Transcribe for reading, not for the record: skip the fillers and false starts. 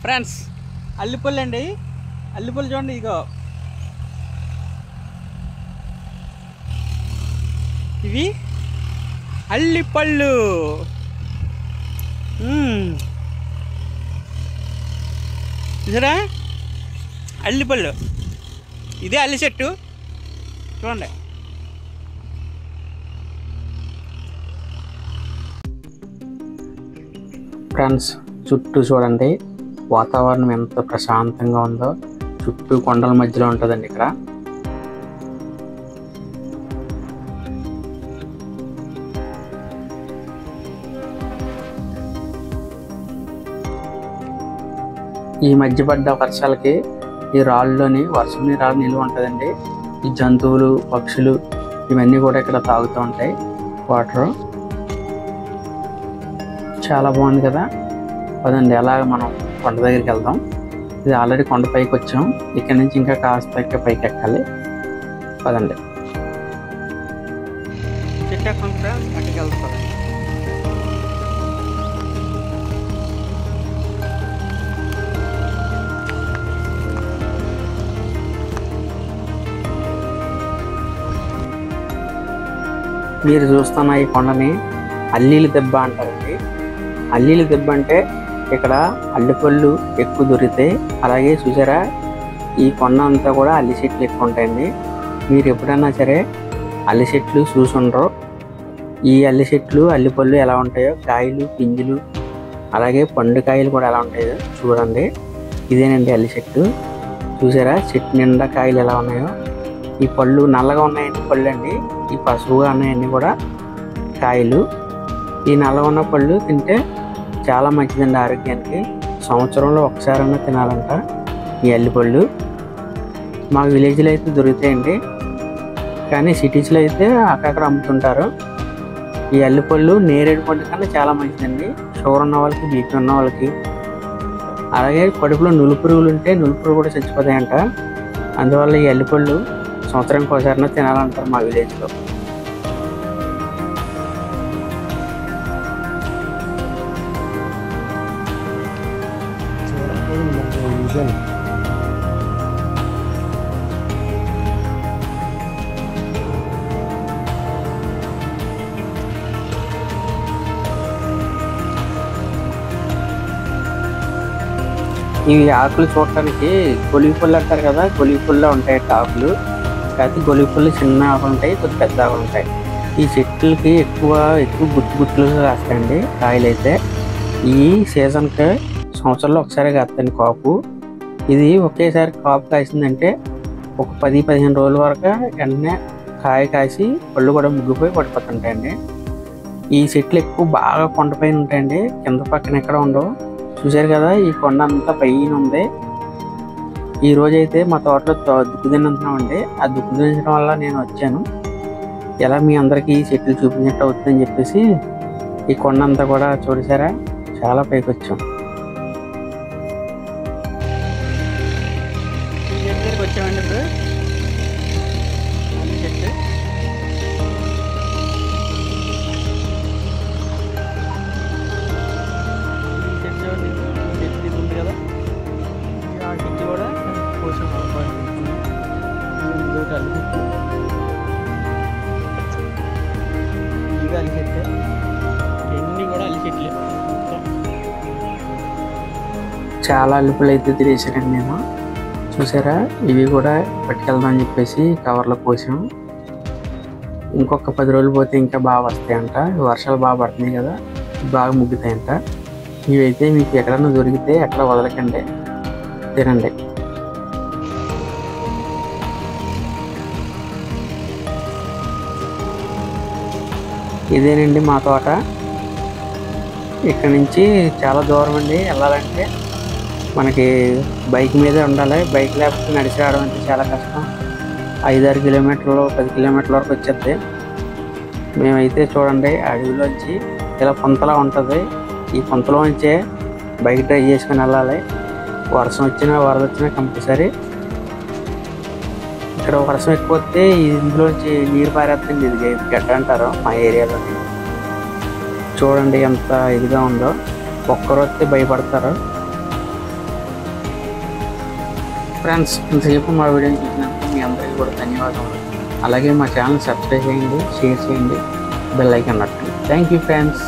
Friends అల్లిపళ్ళు అండి. అల్లిపళ్ళు చూడండి, ఇగో ఇవి అల్లిపళ్ళు. చూసారా అల్లిపళ్ళు, ఇదే అల్లి చెట్టు చూడండి. ఫ్రెండ్స్ చుట్టూ చూడండి, వాతావరణం ఎంత ప్రశాంతంగా ఉందో. చుట్టూ కొండల మధ్యలో ఉంటుందండి ఇక్కడ. ఈ మధ్య పడ్డ వర్షాలకి ఈ రాళ్ళలోని వర్షం నీరు నిల్వ ఉంటుందండి. ఈ జంతువులు, పక్షులు ఇవన్నీ కూడా ఇక్కడ తాగుతూ ఉంటాయి వాటర్. చాలా బాగుంది కదా. పదండి అలాగ మనం కొండ దగ్గరికి వెళ్దాం. ఇది ఆల్రెడీ కొండ పైకి వచ్చాం, ఇక్కడ నుంచి ఇంకా కాస్త పైకి ఎక్కాలి. పదండి. చెట్టు ఎక్కడ అక్కడికి వెళ్తాం. మీరు చూస్తున్న ఈ కొండని అల్లీల దెబ్బ అంటారండి. అల్లీల దెబ్బ అంటే ఇక్కడ అల్లిపళ్ళు ఎక్కువ దొరుకుతాయి. అలాగే చూసారా, ఈ కొండ అంతా కూడా అల్లి చెట్లు ఎక్కువ ఉంటాయండి. మీరు ఎప్పుడైనా సరే అల్లి చెట్లు చూసుండరు. ఈ అల్లి చెట్లు, అల్లిపళ్ళు ఎలా ఉంటాయో, కాయలు, పింజులు, అలాగే పండు కాయలు కూడా ఎలా ఉంటాయో చూడండి. ఇదేనండి అల్లి చెట్టు. చూసారా చెట్టు నిండా కాయలు ఎలా ఉన్నాయో. ఈ పళ్ళు నల్లగా ఉన్నాయండి పళ్ళు అండి. ఈ పసుపుగా ఉన్నాయన్నీ కూడా కాయలు. ఈ నల్లగా ఉన్న పళ్ళు తింటే చాలా మంచిదండి ఆరోగ్యానికి. సంవత్సరంలో ఒకసారైనా తినాలంట ఈ అల్లిపళ్ళు. మా విలేజ్లో అయితే దొరుకుతాయండి, కానీ సిటీస్లో అయితే అక్కడక్కడ అమ్ముతుంటారు. ఈ అల్లిపళ్ళు నేరేడు పండు కన్నా చాలా మంచిదండి. షుగర్ ఉన్న వాళ్ళకి, బీపీ ఉన్న వాళ్ళకి. అలాగే కడుపులో నులుపురుగులు ఉంటే నులుపురుగులు కూడా చచ్చిపోతాయంట. అందువల్ల ఈ అల్లిపళ్ళు సంవత్సరానికి ఒకసారినా తినాలంటారు మా విలేజ్లో. ఇవి ఆకులు చూడటానికి గొలిగి పుల్లు అంటారు కదా, గొలిగి పుల్లా ఉంటాయి ఆకులు. కాకపోతే గొలిగి పుల్లు చిన్న ఆకులు ఉంటాయి, కొద్ది పెద్ద ఆకులు ఉంటాయి. ఈ చెట్లకి ఎక్కువ గుత్తులు కాస్తాయండి కాయలు అయితే. ఈ సీజన్కి సంవత్సరంలో ఒకసారి కాస్తాయండి కాపు. ఇది ఒకేసారి కాపు కాసిందంటే ఒక 10-15 రోజుల వరకు వెంటనే కాయ కాసి పళ్ళు కూడా ముగ్గిపోయి పడిపోతుంటాయండి. ఈ చెట్లు ఎక్కువ బాగా కొండపైన ఉంటాయండి, కింద పక్కన ఎక్కడ ఉండవు. చూసారు కదా, ఈ కొండ అంతా పైన ఉంది. ఈ రోజైతే మా తోటలో దుక్కు తిన్నంటున్నామండి. ఆ దుక్కు తినడం వల్ల నేను వచ్చాను. ఎలా మీ అందరికీ ఈ చెట్లు చూపించినట్టు అవుతుందని చెప్పేసి ఈ కొండ అంతా కూడా చూసారా, చాలా పైకి వచ్చాం. వచ్చామండి ఇప్పుడు చెట్టు. చెట్టు ఉంది కదా, ఆ చెట్టు కూడా కోసం అల్లి చెట్టు. ఇవి అల్లి చెట్టే, ఇవన్నీ కూడా అల్లి చెట్లే. చాలా అల్లిపళ్ళు అయితే తినేసానండి నేను. చూసారా, ఇవి కూడా పట్టుకెళ్దామని చెప్పేసి కవర్లో పోసాం. ఇంకొక 10 రోజులు పోతే ఇంకా బాగా వస్తాయంట. వర్షాలు బాగా పడుతున్నాయి కదా, బాగా ముగ్గుతాయంట. ఇవైతే మీకు ఎక్కడన్నా దొరికితే ఎక్కడ వదలకండి, తినండి. ఇదేనండి మా తోట. ఇక్కడ నుంచి చాలా దూరం అండి వెళ్ళాలంటే. మనకి బైక్ మీదే ఉండాలి. బైక్ లేకపోతే నడిచి రావడం అంటే చాలా కష్టం. 5-6 కిలోమీటర్లు, 10 కిలోమీటర్ల వరకు వచ్చేస్తే. మేమైతే చూడండి అడవిలోంచి ఇలా పొంతలా ఉంటుంది. ఈ పొంతలోంచే బైక్ డ్రైవ్ చేసుకుని వెళ్ళాలి. వర్షం వచ్చినా వరద వచ్చినా కంపల్సరీ. ఇక్కడ వర్షం ఎక్కువ వస్తే ఇందులోంచి నీరు పారేస్తుంది. ఇది గడ్డ అంటారు మా ఏరియాలో. చూడండి ఎంత ఇదిగా ఉందో. ఒక్కరు వస్తే భయపడతారు. ఫ్రెండ్స్, ఇంతసేపు మా వీడియోని చూసినందుకు మీ అందరికీ కూడా ధన్యవాదాలు. అలాగే మా ఛానల్ సబ్స్క్రైబ్ చేయండి, షేర్ చేయండి, బెల్ ఐకాన్ నొక్కండి. Thank you friends.